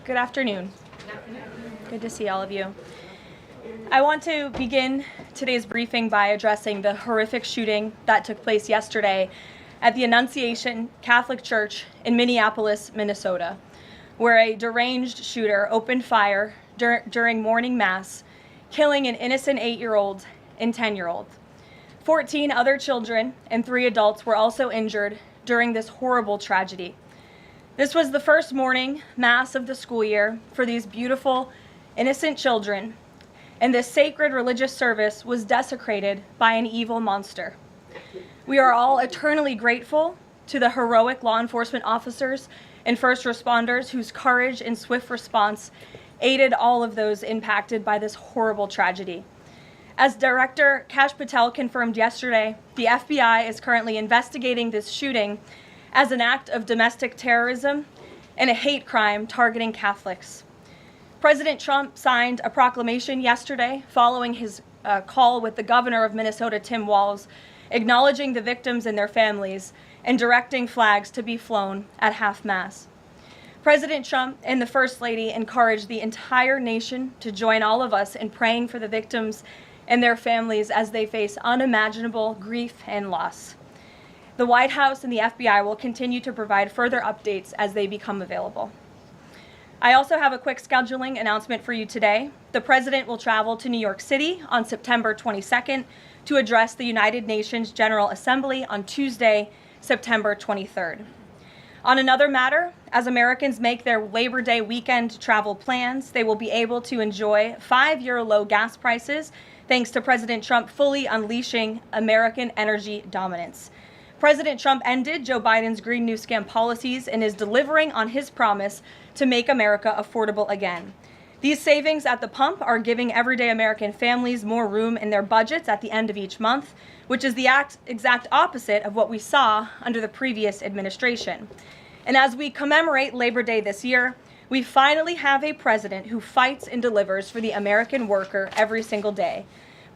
Good afternoon. Good to see all of you. I want to begin today's briefing by addressing the horrific shooting that took place yesterday at the Annunciation Catholic Church in Minneapolis, Minnesota, where a deranged shooter opened fire during morning mass, killing an innocent 8-year-old and 10-year-old. 14 other children and 3 adults were also injured during this horrible tragedy. This was the first morning mass of the school year for these beautiful, innocent children, and this sacred religious service was desecrated by an evil monster. We are all eternally grateful to the heroic law enforcement officers and first responders whose courage and swift response aided all of those impacted by this horrible tragedy. As Director Kash Patel confirmed yesterday, the FBI is currently investigating this shooting as an act of domestic terrorism and a hate crime targeting Catholics. President Trump signed a proclamation yesterday following his call with the governor of Minnesota, Tim Walz, acknowledging the victims and their families and directing flags to be flown at half-mast. President Trump and the First Lady encouraged the entire nation to join all of us in praying for the victims and their families as they face unimaginable grief and loss. The White House and the FBI will continue to provide further updates as they become available. I also have a quick scheduling announcement for you today. The President will travel to New York City on September 22nd to address the United Nations General Assembly on Tuesday, September 23rd. On another matter, as Americans make their Labor Day weekend travel plans, they will be able to enjoy 5-year low gas prices thanks to President Trump fully unleashing American energy dominance. President Trump ended Joe Biden's Green New Scam policies and is delivering on his promise to make America affordable again. These savings at the pump are giving everyday American families more room in their budgets at the end of each month, which is the exact opposite of what we saw under the previous administration. And as we commemorate Labor Day this year, we finally have a president who fights and delivers for the American worker every single day.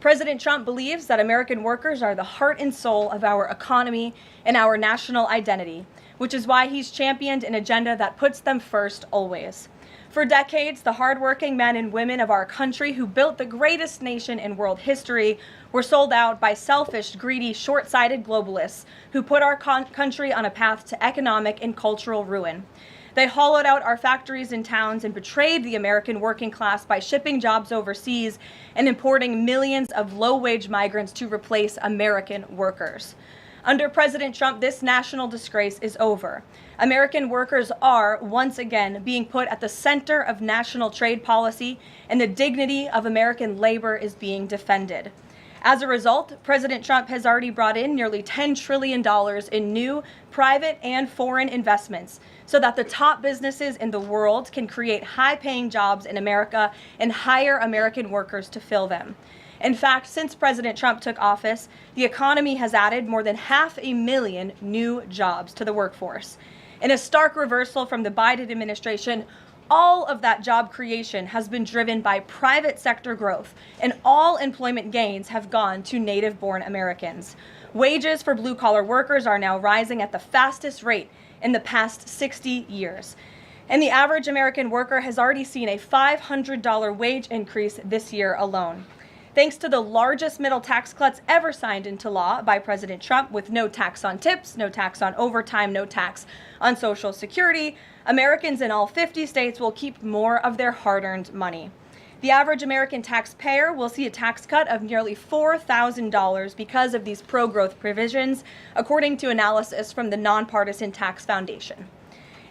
President Trump believes that American workers are the heart and soul of our economy and our national identity, which is why he's championed an agenda that puts them first always. For decades, the hardworking men and women of our country who built the greatest nation in world history were sold out by selfish, greedy, short-sighted globalists who put our country on a path to economic and cultural ruin. They hollowed out our factories and towns and betrayed the American working class by shipping jobs overseas and importing millions of low-wage migrants to replace American workers. Under President Trump, this national disgrace is over. American workers are, once again, being put at the center of national trade policy, and the dignity of American labor is being defended. As a result, President Trump has already brought in nearly $10 trillion in new private and foreign investments so that the top businesses in the world can create high-paying jobs in America and hire American workers to fill them. In fact, since President Trump took office, the economy has added more than 500,000 new jobs to the workforce. In a stark reversal from the Biden administration, all of that job creation has been driven by private sector growth, and all employment gains have gone to native-born Americans. Wages for blue-collar workers are now rising at the fastest rate in the past 60 years. And the average American worker has already seen a $500 wage increase this year alone. Thanks to the largest middle tax cuts ever signed into law by President Trump, with no tax on tips, no tax on overtime, no tax on Social Security, Americans in all 50 states will keep more of their hard-earned money. The average American taxpayer will see a tax cut of nearly $4,000 because of these pro-growth provisions, according to analysis from the Nonpartisan Tax Foundation.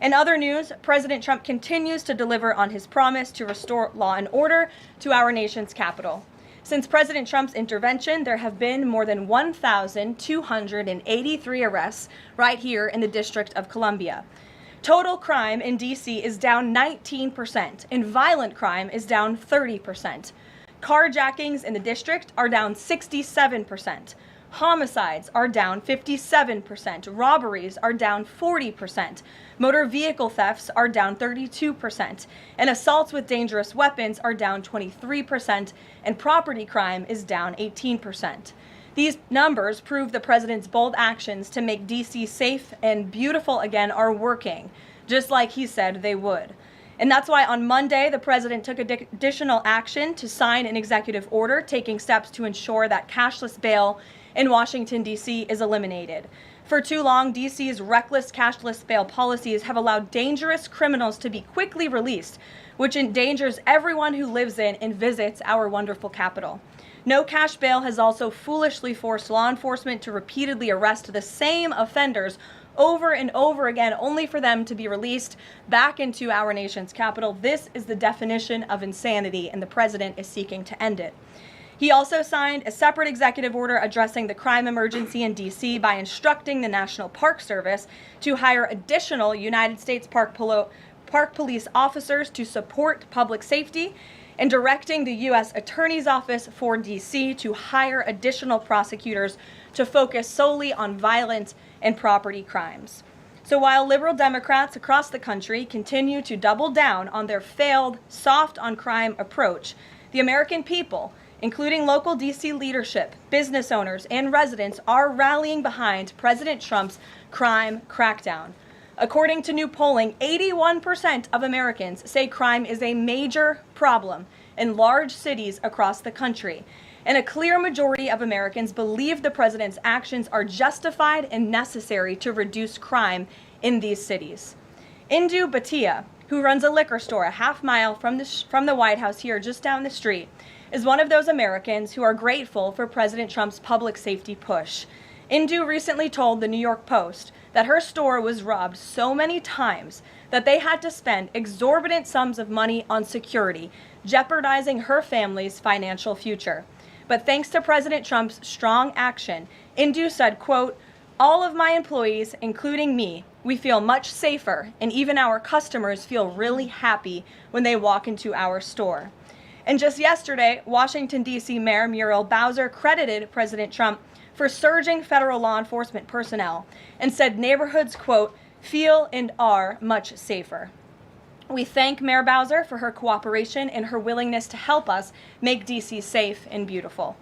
In other news, President Trump continues to deliver on his promise to restore law and order to our nation's capital. Since President Trump's intervention, there have been more than 1,283 arrests right here in the District of Columbia. Total crime in D.C. is down 19%, and violent crime is down 30%. Carjackings in the district are down 67%. Homicides are down 57%. Robberies are down 40%. Motor vehicle thefts are down 32%. And assaults with dangerous weapons are down 23%. And property crime is down 18%. These numbers prove the president's bold actions to make D.C. safe and beautiful again are working, just like he said they would. And that's why on Monday, the president took additional action to sign an executive order taking steps to ensure that cashless bail in Washington, D.C. is eliminated. For too long, D.C.'s reckless cashless bail policies have allowed dangerous criminals to be quickly released, which endangers everyone who lives in and visits our wonderful capital. No cash bail has also foolishly forced law enforcement to repeatedly arrest the same offenders over and over again, only for them to be released back into our nation's capital. This is the definition of insanity, and the president is seeking to end it. He also signed a separate executive order addressing the crime emergency in D.C. by instructing the National Park Service to hire additional United States Park Police officers to support public safety, and directing the U.S. Attorney's Office for D.C. to hire additional prosecutors to focus solely on violent and property crimes. So while liberal Democrats across the country continue to double down on their failed soft-on-crime approach, the American people, including local D.C. leadership, business owners, and residents, are rallying behind President Trump's crime crackdown. According to new polling, 81% of Americans say crime is a major problem in large cities across the country. And a clear majority of Americans believe the president's actions are justified and necessary to reduce crime in these cities. Indu Bhatia, who runs a liquor store a half mile from the White House here just down the street, is one of those Americans who are grateful for President Trump's public safety push. Indu recently told the New York Post that her store was robbed so many times that they had to spend exorbitant sums of money on security, jeopardizing her family's financial future. But thanks to President Trump's strong action, Indu said, quote, "All of my employees, including me, we feel much safer, and even our customers feel really happy when they walk into our store." And just yesterday, Washington, D.C. Mayor Muriel Bowser credited President Trump for surging federal law enforcement personnel and said neighborhoods, quote, "feel and are much safer." We thank Mayor Bowser for her cooperation and her willingness to help us make D.C. safe and beautiful.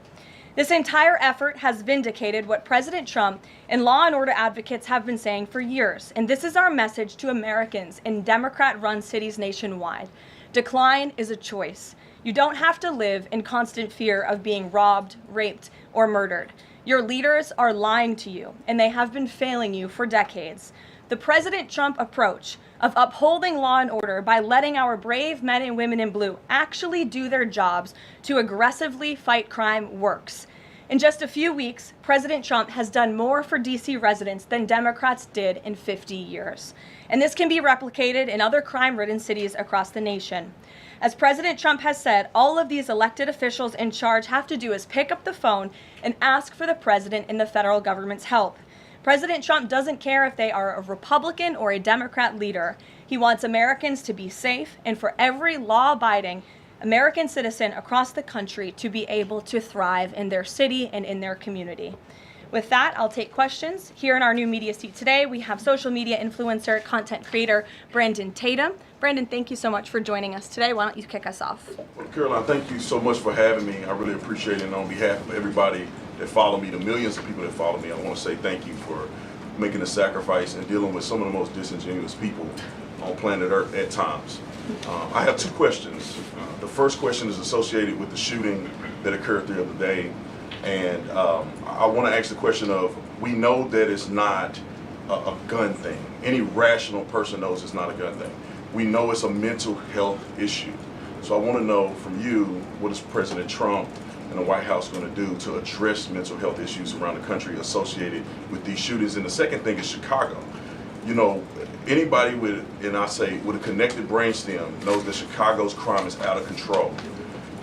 This entire effort has vindicated what President Trump and law and order advocates have been saying for years, and this is our message to Americans in Democrat-run cities nationwide. Decline is a choice. You don't have to live in constant fear of being robbed, raped, or murdered. Your leaders are lying to you, and they have been failing you for decades. The President Trump approach of upholding law and order by letting our brave men and women in blue actually do their jobs to aggressively fight crime works. In just a few weeks, President Trump has done more for D.C. residents than Democrats did in 50 years. And this can be replicated in other crime-ridden cities across the nation. As President Trump has said, all of these elected officials in charge have to do is pick up the phone and ask for the president and the federal government's help. President Trump doesn't care if they are a Republican or a Democrat leader. He wants Americans to be safe and for every law-abiding American citizen across the country to be able to thrive in their city and in their community. With that, I'll take questions. Here in our new media seat today, we have social media influencer, content creator, Brandon Tatum. Brandon, thank you so much for joining us today. Why don't you kick us off? Well, Caroline, thank you so much for having me. I really appreciate it. And on behalf of everybody that follow me, the millions of people that follow me, I want to say thank you for making the sacrifice and dealing with some of the most disingenuous people on planet Earth at times. I have two questions. The first question is associated with the shooting that occurred the other day. And I want to ask the question of, we know that it's not a gun thing. Any rational person knows it's not a gun thing. We know it's a mental health issue. So I want to know from you, what is President Trump and the White House going to do to address mental health issues around the country associated with these shootings? And the second thing is Chicago. You know, anybody with, and I say, with a connected brainstem knows that Chicago's crime is out of control.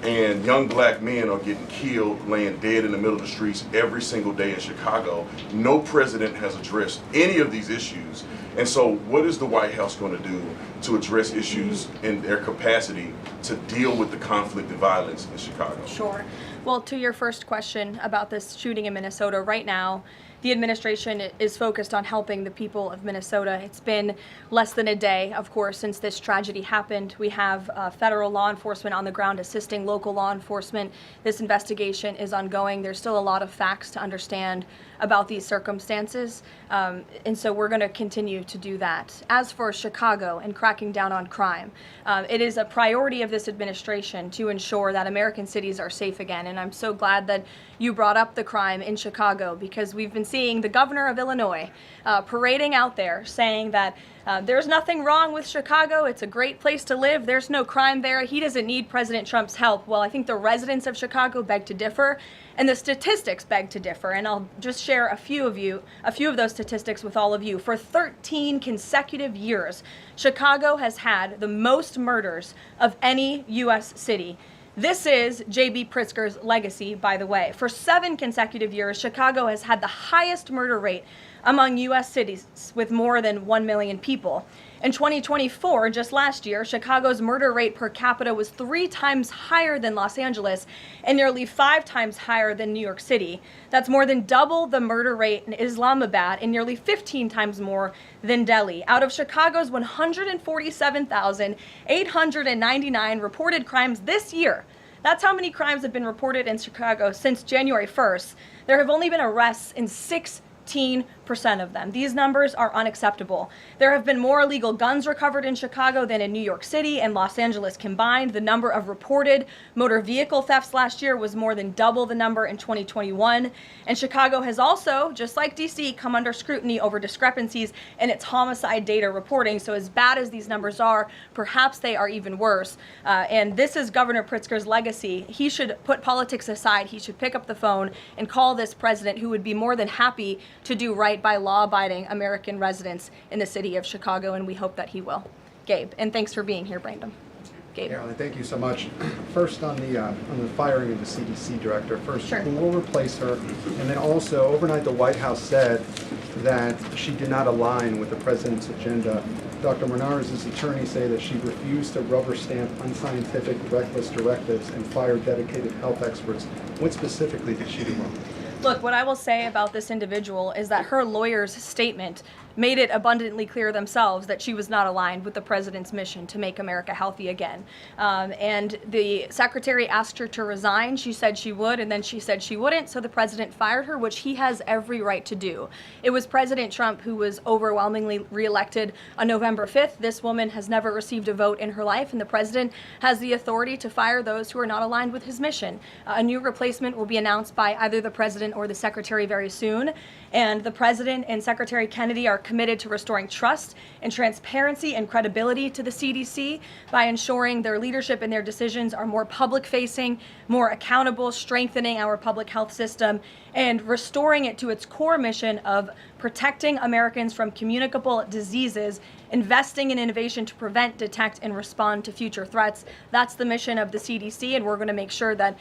And young black men are getting killed, laying dead in the middle of the streets every single day in Chicago. No president has addressed any of these issues. And so what is the White House going to do to address issues in their capacity to deal with the conflict and violence in Chicago? Sure. Well, to your first question about this shooting in Minnesota, right now, the administration is focused on helping the people of Minnesota. It's been less than a day, of course, since this tragedy happened. We have federal law enforcement on the ground assisting local law enforcement. This investigation is ongoing. There's still a lot of facts to understand about these circumstances, and so we're going to continue to do that. As for Chicago and cracking down on crime, it is a priority of this administration to ensure that American cities are safe again, and I'm so glad that you brought up the crime in Chicago, because we've been seeing the governor of Illinois parading out there saying that there's nothing wrong with Chicago, it's a great place to live, there's no crime there, he doesn't need President Trump's help. Well, I think the residents of Chicago beg to differ, and the statistics beg to differ, and I'll just share a few of those statistics with all of you. For 13 consecutive years, Chicago has had the most murders of any U.S. city. This is J.B. Pritzker's legacy, by the way. For 7 consecutive years, Chicago has had the highest murder rate among U.S. cities with more than 1 million people. In 2024, just last year, Chicago's murder rate per capita was 3 times higher than Los Angeles and nearly 5 times higher than New York City. That's more than double the murder rate in Islamabad and nearly 15 times more than Delhi. Out of Chicago's 147,899 reported crimes this year, that's how many crimes have been reported in Chicago since January 1st. There have only been arrests in 16% of them. These numbers are unacceptable. There have been more illegal guns recovered in Chicago than in New York City and Los Angeles combined. The number of reported motor vehicle thefts last year was more than double the number in 2021. And Chicago has also, just like DC, come under scrutiny over discrepancies in its homicide data reporting. So as bad as these numbers are, perhaps they are even worse. And this is Governor Pritzker's legacy. He should put politics aside. He should pick up the phone and call this president, who would be more than happy to do right by law-abiding American residents in the city of Chicago, and we hope that he will. Gabe, and thanks for being here, Brandon. Gabe. Carolyn, thank you so much. First on the firing of the CDC director. First, Sure. Who will replace her? And then also, overnight, the White House said that she did not align with the president's agenda. Dr. Menard's attorneys say that she refused to rubber stamp unscientific, reckless directives and fire dedicated health experts. What specifically did she do wrong? Look, what I will say about this individual is that her lawyer's statement made it abundantly clear themselves that she was not aligned with the president's mission to make America healthy again. And the secretary asked her to resign. She said she would, and then she said she wouldn't, so the president fired her, which he has every right to do. It was President Trump who was overwhelmingly reelected on November 5th. This woman has never received a vote in her life, and the president has the authority to fire those who are not aligned with his mission. A new replacement will be announced by either the president or the secretary very soon, and the president and Secretary Kennedy are committed to restoring trust and transparency and credibility to the CDC by ensuring their leadership and their decisions are more public-facing, more accountable, strengthening our public health system, and restoring it to its core mission of protecting Americans from communicable diseases, investing in innovation to prevent, detect, and respond to future threats. That's the mission of the CDC, and we're going to make sure that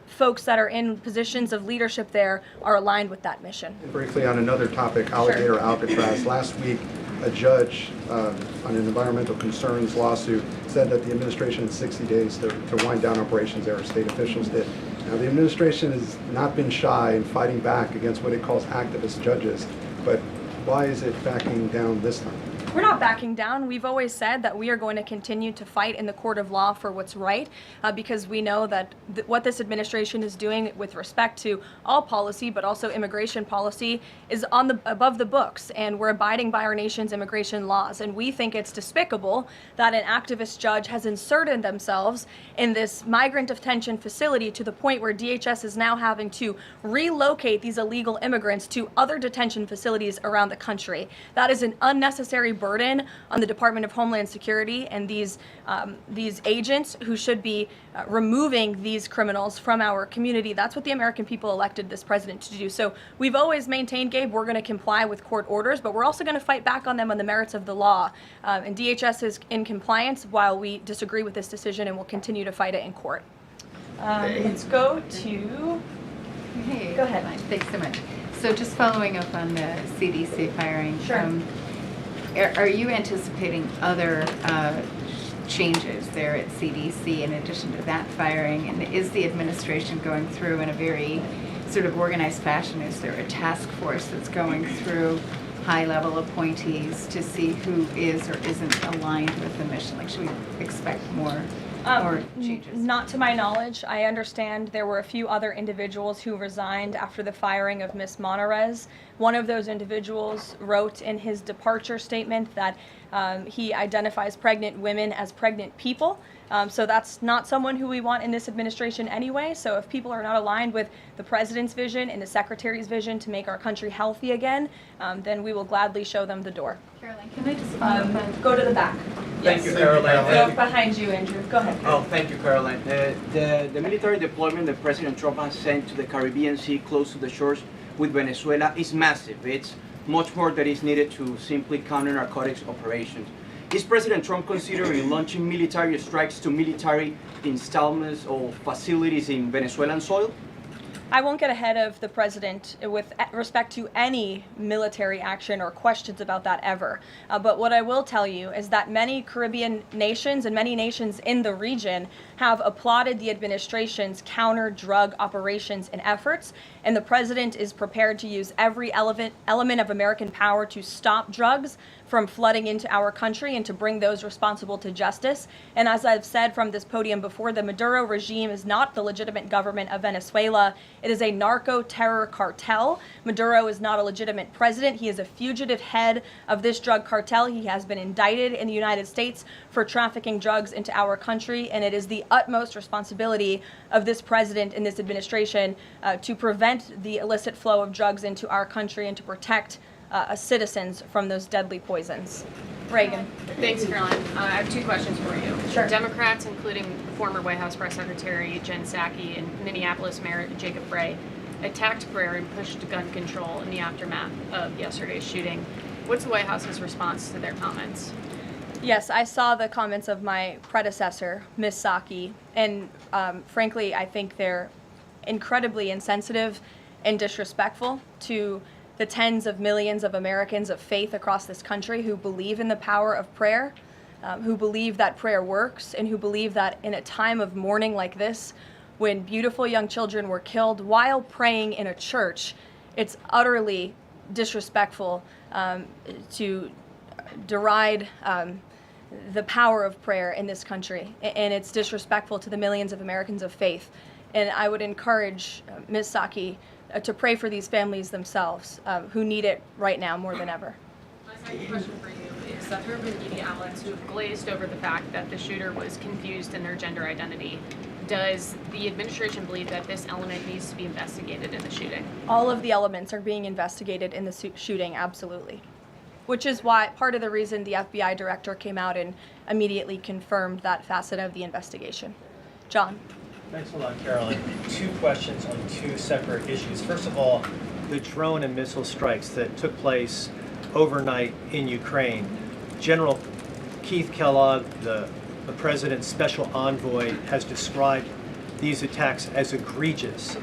folks that are in positions of leadership there are aligned with that mission. And briefly on another topic, alligator Alcatraz. Last week, a judge on an environmental concerns lawsuit said that the administration had 60 days to wind down operations there, state officials did. Now, the administration has not been shy in fighting back against what it calls activist judges, but why is it backing down this time? We're not backing down. We've always said that we are going to continue to fight in the court of law for what's right, because we know that what this administration is doing with respect to all policy, but also immigration policy, is above the books, and we're abiding by our nation's immigration laws. And we think it's despicable that an activist judge has inserted themselves in this migrant detention facility to the point where DHS is now having to relocate these illegal immigrants to other detention facilities around the country. That is an unnecessary burden on the Department of Homeland Security and these agents who should be removing these criminals from our community. That's what the American people elected this president to do. So we've always maintained, Gabe, we're going to comply with court orders, but we're also going to fight back on them on the merits of the law. And DHS is in compliance while we disagree with this decision, and we'll continue to fight it in court. Let's go to... Hey, Go ahead. Thanks so much. So just following up on the CDC firing. Sure. Are you anticipating other changes there at CDC in addition to that firing? And is the administration going through in a very sort of organized fashion? Is there a task force that's going through high-level appointees to see who is or isn't aligned with the mission? Like, should we expect more changes? Not to my knowledge. I understand there were a few other individuals who resigned after the firing of Ms. Monarez. One of those individuals wrote in his departure statement that he identifies pregnant women as pregnant people. So that's not someone who we want in this administration anyway. So if people are not aligned with the president's vision and the secretary's vision to make our country healthy again, then we will gladly show them the door. Caroline, can I just follow up on... Go to the back. Thank you, Caroline. Go behind you, Andrew. Go ahead. Oh, thank you, Caroline. The military deployment that President Trump has sent to the Caribbean Sea close to the shores with Venezuela is massive. It's much more that is needed to simply counter narcotics operations. Is President Trump considering launching military strikes to military installments or facilities in Venezuelan soil? I won't get ahead of the president with respect to any military action or questions about that ever. But what I will tell you is that many Caribbean nations and many nations in the region have applauded the administration's counter-drug operations and efforts, and the president is prepared to use every element of American power to stop drugs from flooding into our country and to bring those responsible to justice. And as I've said from this podium before, the Maduro regime is not the legitimate government of Venezuela. It is a narco-terror cartel. Maduro is not a legitimate president. He is a fugitive head of this drug cartel. He has been indicted in the United States for trafficking drugs into our country, and it is the utmost responsibility of this president and this administration to prevent the illicit flow of drugs into our country and to protect citizens from those deadly poisons. Reagan. Thanks, Caroline. I have two questions for you. Sure. Democrats, including former White House Press Secretary Jen Psaki and Minneapolis Mayor Jacob Frey, attacked prayer and pushed gun control in the aftermath of yesterday's shooting. What's the White House's response to their comments? Yes, I saw the comments of my predecessor, Ms. Psaki, and frankly, I think they're incredibly insensitive and disrespectful to the tens of millions of Americans of faith across this country who believe in the power of prayer, who believe that prayer works, and who believe that in a time of mourning like this, when beautiful young children were killed while praying in a church, it's utterly disrespectful to deride the power of prayer in this country, and it's disrespectful to the millions of Americans of faith. And I would encourage Ms. Psaki to pray for these families themselves who need it right now more than ever. My second question for you is that there have been media outlets who have glazed over the fact that the shooter was confused in their gender identity. Does the administration believe that this element needs to be investigated in the shooting? All of the elements are being investigated in the shooting, absolutely. Which is why part of the reason the FBI director came out and immediately confirmed that facet of the investigation. John. Thanks a lot, Carolyn. Two questions on two separate issues. First of all, the drone and missile strikes that took place overnight in Ukraine. General Keith Kellogg, the president's special envoy, has described these attacks as egregious.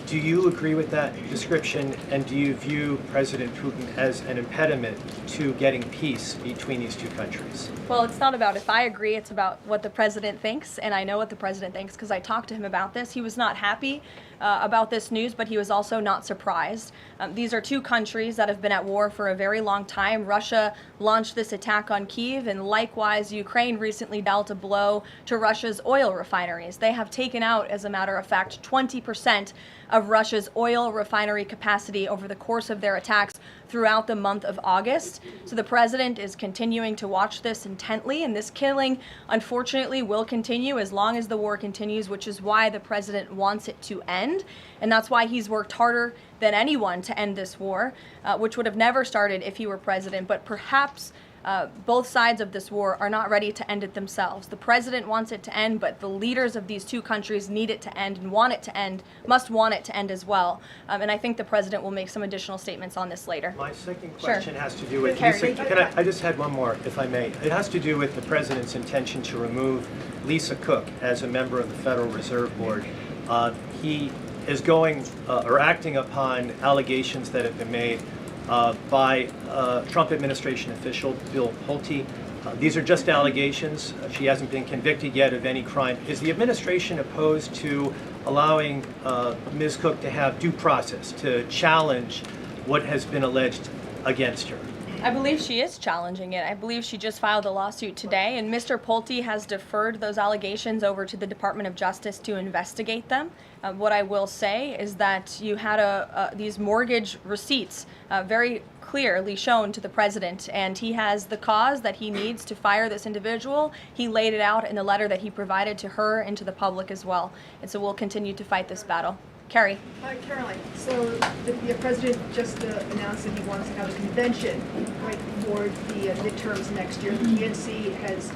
Do you agree with that description, and do you view President Putin as an impediment to getting peace between these two countries? Well, it's not about if I agree, it's about what the president thinks, and I know what the president thinks because I talked to him about this. He was not happy about this news, but he was also not surprised. These are two countries that have been at war for a very long time. Russia launched this attack on Kyiv, and likewise, Ukraine recently dealt a blow to Russia's oil refineries. They have taken out, as a matter of fact, 20% of Russia's oil refinery capacity over the course of their attacks throughout the month of August. So the president is continuing to watch this intently, and this killing, unfortunately, will continue as long as the war continues, which is why the president wants it to end. And that's why he's worked harder than anyone to end this war, which would have never started if he were president. But perhaps both sides of this war are not ready to end it themselves. The president wants it to end, but the leaders of these two countries need it to end and want it to end, must want it to end as well. And I think the president will make some additional statements on this later. My second question has to do with, Carrie. I just had one more, if I may. It has to do with the president's intention to remove Lisa Cook as a member of the Federal Reserve Board. He is going or acting upon allegations that have been made by Trump administration official Bill Pulte These are just allegations. She hasn't been convicted yet of any crime. Is the administration opposed to allowing Ms. Cook to have due process, to challenge what has been alleged against her? I believe she is challenging it. I believe she just filed a lawsuit today, and Mr. Pulte has deferred those allegations over to the Department of Justice to investigate them. What I will say is that you had these mortgage receipts very clearly shown to the president, and he has the cause that he needs to fire this individual. He laid it out in the letter that he provided to her and to the public as well. And so we'll continue to fight this battle. Carrie. Hi, Caroline. So the president just announced that he wants to have a convention right before the midterms next year. The DNC has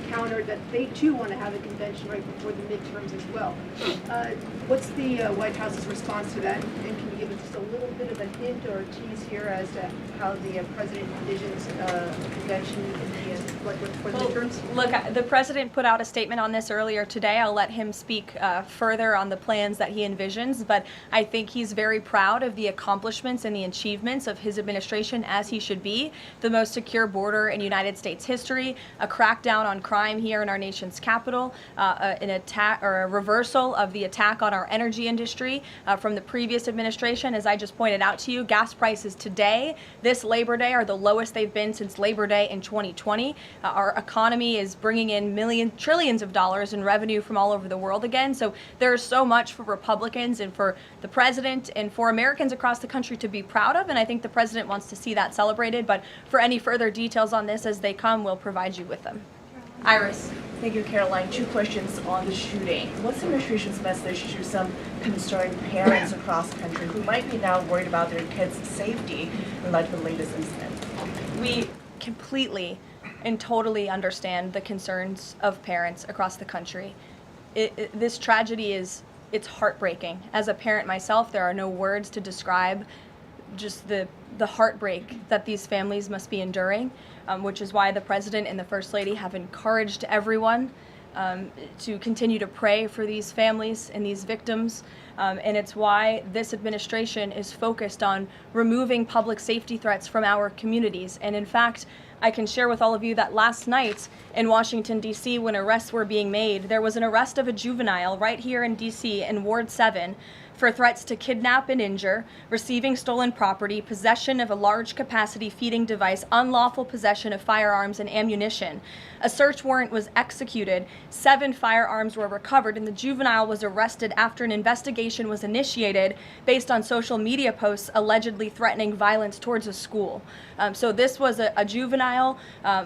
countered that they too want to have a convention right before the midterms as well. What's the White House's response to that? And can you give us just a little bit of a hint or a tease here as to how the president envisions a convention for the midterms? Look, the president put out a statement on this earlier today. I'll let him speak further on the plans that he envisions, but I think he's very proud of the accomplishments and the achievements of his administration, as he should be. The most secure border in United States history, a crackdown on crime here in our nation's capital, an attack or a reversal of the attack on our energy industry from the previous administration. As I just pointed out to you, gas prices today, this Labor Day, are the lowest they've been since Labor Day in 2020. Our economy is bringing in trillions of dollars in revenue from all over the world again. So there's so much for Republicans and for the president and for Americans across the country to be proud of, and I think the president wants to see that celebrated. But for any further details on this as they come, we'll provide you with them. Iris. Thank you, Caroline. Two questions on the shooting. What's the administration's message to some concerned parents across the country who might be now worried about their kids' safety in light of the latest incident? We completely and totally understand the concerns of parents across the country. This tragedy it's heartbreaking. As a parent myself, there are no words to describe just the heartbreak that these families must be enduring, which is why the President and the First Lady have encouraged everyone to continue to pray for these families and these victims. And it's why this administration is focused on removing public safety threats from our communities. And in fact, I can share with all of you that last night in Washington, D.C., when arrests were being made, there was an arrest of a juvenile right here in D.C. in Ward 7 for threats to kidnap and injure, receiving stolen property, possession of a large capacity feeding device, unlawful possession of firearms and ammunition. A search warrant was executed, 7 firearms were recovered, and the juvenile was arrested after an investigation was initiated based on social media posts allegedly threatening violence towards a school. So this was a juvenile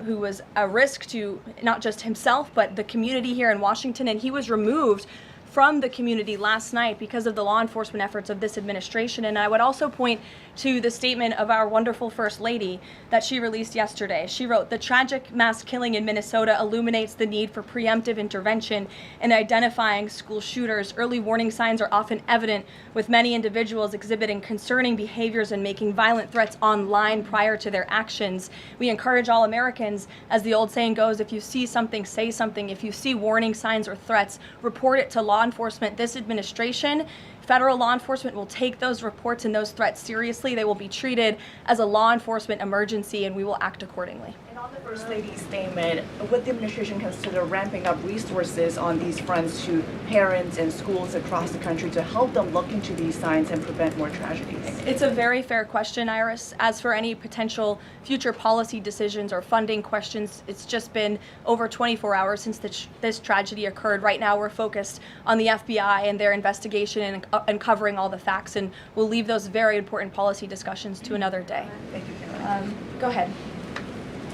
who was a risk to not just himself, but the community here in Washington, and he was removed from the community last night because of the law enforcement efforts of this administration. And I would also point to the statement of our wonderful First Lady that she released yesterday. She wrote, "The tragic mass killing in Minnesota illuminates the need for preemptive intervention in identifying school shooters. Early warning signs are often evident, with many individuals exhibiting concerning behaviors and making violent threats online prior to their actions. We encourage all Americans, as the old saying goes, if you see something, say something. If you see warning signs or threats, report it to law enforcement." This administration, federal law enforcement, will take those reports and those threats seriously. They will be treated as a law enforcement emergency, and we will act accordingly. And on the First Lady's statement, would the administration consider ramping up resources on these fronts to parents and schools across the country to help them look into these signs and prevent more tragedies? It's a very fair question, Iris. As for any potential future policy decisions or funding questions, it's just been over 24 hours since this tragedy occurred. Right now, we're focused on the FBI and their investigation and uncovering all the facts, and we'll leave those very important policy discussions to another day. Thank you, Caroline. Go ahead.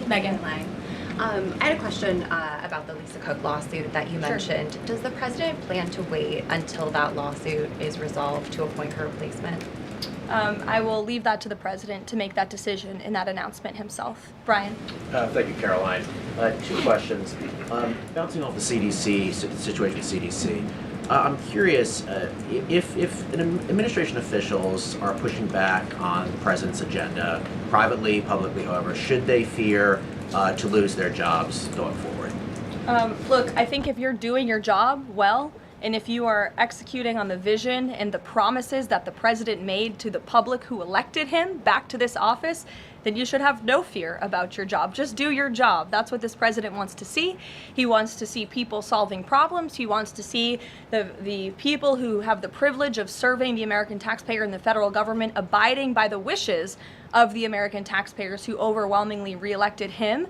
Megan. I had a question about the Lisa Cook lawsuit that you mentioned. Does the president plan to wait until that lawsuit is resolved to appoint her replacement? I will leave that to the president to make that decision in that announcement himself. Brian. Thank you, Caroline. 2 questions. Bouncing off the CDC, situation at CDC, I'm curious if administration officials are pushing back on the president's agenda, privately, publicly, however, should they fear to lose their jobs going forward? Look, I think if you're doing your job well, and if you are executing on the vision and the promises that the president made to the public who elected him back to this office, then you should have no fear about your job. Just do your job. That's what this president wants to see. He wants to see people solving problems. He wants to see the people who have the privilege of serving the American taxpayer and the federal government abiding by the wishes of the American taxpayers who overwhelmingly reelected him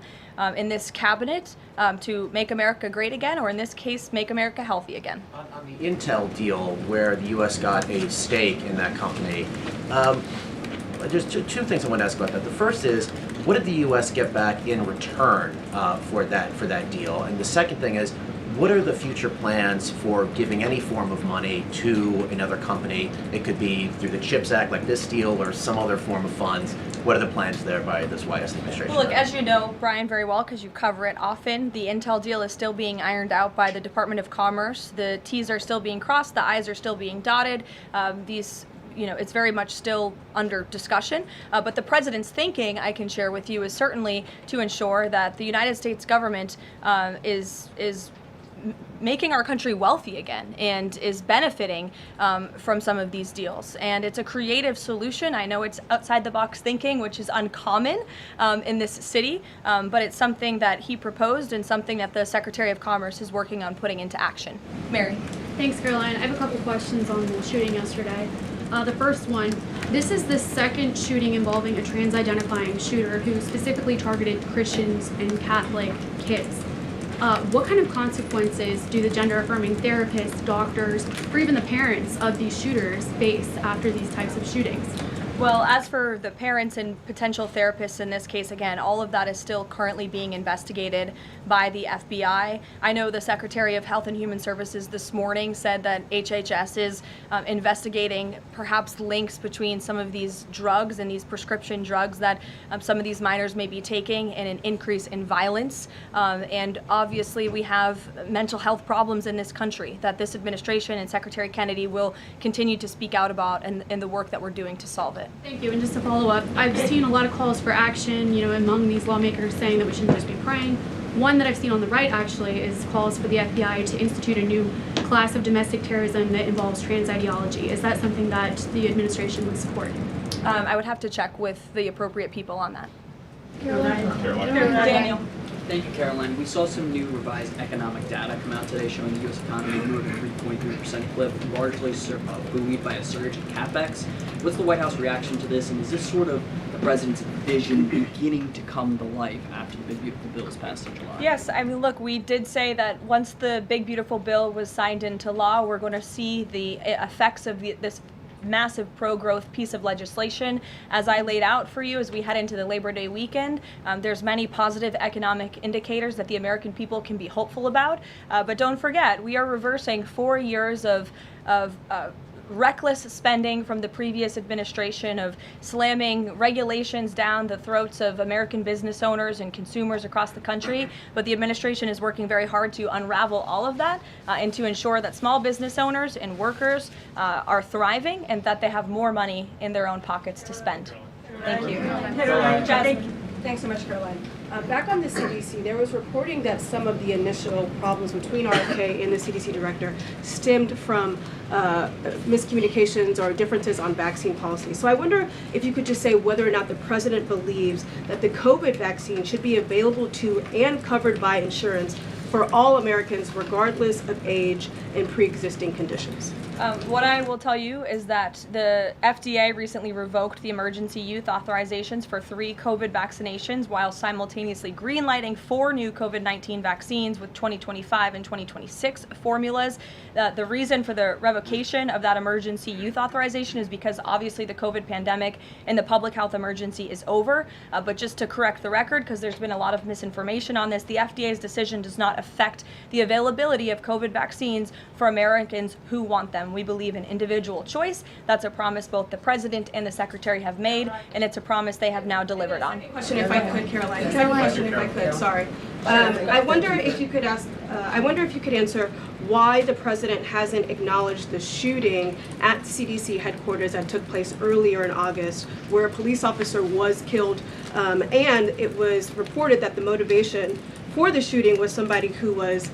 in this cabinet to make America great again, or in this case, make America healthy again. On the Intel deal, where the U.S. got a stake in that company, there's two things I want to ask about that. The first is, what did the U.S. get back in return for that deal? And the second thing is, what are the future plans for giving any form of money to another company? It could be through the CHIPS Act, like this deal, or some other form of funds. What are the plans there by this White House administration? Well, look, as you know, Brian, very well, because you cover it often, the Intel deal is still being ironed out by the Department of Commerce. The T's are still being crossed, the I's are still being dotted. It's very much still under discussion. But the president's thinking, I can share with you, is certainly to ensure that the United States government is making our country wealthy again and is benefiting from some of these deals. And it's a creative solution. I know it's outside the box thinking, which is uncommon in this city, but it's something that he proposed and something that the Secretary of Commerce is working on putting into action. Mary. Thanks, Caroline. I have a couple questions on the shooting yesterday. The first one, this is the second shooting involving a trans-identifying shooter who specifically targeted Christians and Catholic kids. What kind of consequences do the gender-affirming therapists, doctors, or even the parents of these shooters face after these types of shootings? Well, as for the parents and potential therapists in this case, again, all of that is still currently being investigated by the FBI. I know the Secretary of Health and Human Services this morning said that HHS is investigating perhaps links between some of these drugs and these prescription drugs that some of these minors may be taking and an increase in violence. And obviously we have mental health problems in this country that this administration and Secretary Kennedy will continue to speak out about in the work that we're doing to solve it. Thank you. And just to follow up, I've seen a lot of calls for action, among these lawmakers saying that we shouldn't just be praying. One that I've seen on the right actually is calls for the FBI to institute a new class of domestic terrorism that involves trans ideology. Is that something that the administration would support? I would have to check with the appropriate people on that. Daniel. Thank you, Caroline. We saw some new revised economic data come out today showing the U.S. economy grew at a 3.3% clip, largely buoyed by a surge in capex. What's the White House reaction to this, and is this sort of the president's vision beginning to come to life after the Big Beautiful Bill was passed in July? Yes, I mean, look, we did say that once the Big Beautiful Bill was signed into law, we're going to see the effects of this massive pro-growth piece of legislation. As I laid out for you as we head into the Labor Day weekend, there's many positive economic indicators that the American people can be hopeful about. But don't forget, we are reversing 4 years of reckless spending from the previous administration, of slamming regulations down the throats of American business owners and consumers across the country. But the administration is working very hard to unravel all of that and to ensure that small business owners and workers are thriving and that they have more money in their own pockets to spend. Thank you. Thanks so much, Caroline. Back on the CDC, there was reporting that some of the initial problems between RFK and the CDC director stemmed from miscommunications or differences on vaccine policy. So I wonder if you could just say whether or not the president believes that the COVID vaccine should be available to and covered by insurance for all Americans, regardless of age and pre-existing conditions. What I will tell you is that the FDA recently revoked the emergency use authorizations for 3 COVID vaccinations while simultaneously greenlighting 4 new COVID-19 vaccines with 2025 and 2026 formulas. The reason for the revocation of that emergency use authorization is because obviously the COVID pandemic and the public health emergency is over. But just to correct the record, because there's been a lot of misinformation on this, the FDA's decision does not affect the availability of COVID vaccines for Americans who want them. We believe in individual choice. That's a promise both the president and the secretary have made, and it's a promise they have now delivered on. Question, if I could, Caroline. Second question, if I could. Sorry. I wonder if you could answer why the president hasn't acknowledged the shooting at CDC headquarters that took place earlier in August, where a police officer was killed, and it was reported that the motivation for the shooting was somebody who was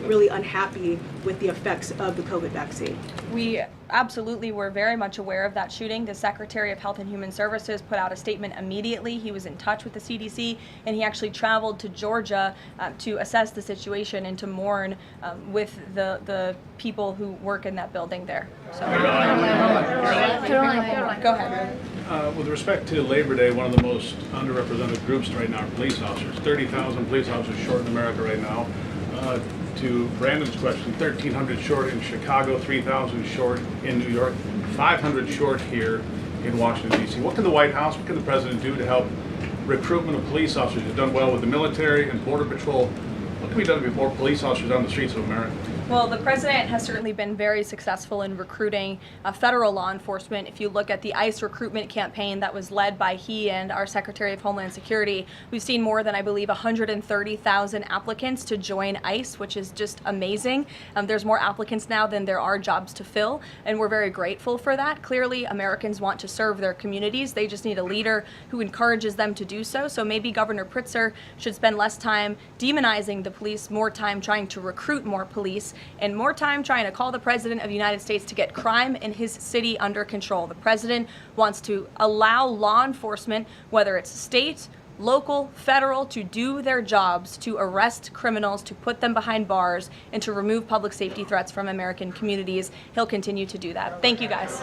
really unhappy with the effects of the COVID vaccine. We absolutely, we're very much aware of that shooting. The Secretary of Health and Human Services put out a statement immediately. He was in touch with the CDC, and he actually traveled to Georgia to assess the situation and to mourn with the people who work in that building there. So, go ahead. With respect to Labor Day, one of the most underrepresented groups right now are police officers. 30,000 police officers short in America right now. To Brandon's question, 1,300 short in Chicago, 3,000 short in New York, 500 short here in Washington, D.C. What can the White House, what can the President do to help recruitment of police officers? You've done well with the military and Border Patrol. What can be done to get more police officers on the streets of America? Well, the president has certainly been very successful in recruiting federal law enforcement. If you look at the ICE recruitment campaign that was led by he and our Secretary of Homeland Security, we've seen more than, I believe, 130,000 applicants to join ICE, which is just amazing. There's more applicants now than there are jobs to fill, and we're very grateful for that. Clearly, Americans want to serve their communities. They just need a leader who encourages them to do so. So maybe Governor Pritzker should spend less time demonizing the police, more time trying to recruit more police, and more time trying to call the President of the United States to get crime in his city under control. The President wants to allow law enforcement, whether it's state, local, federal, to do their jobs, to arrest criminals, to put them behind bars, and to remove public safety threats from American communities. He'll continue to do that. Thank you, guys.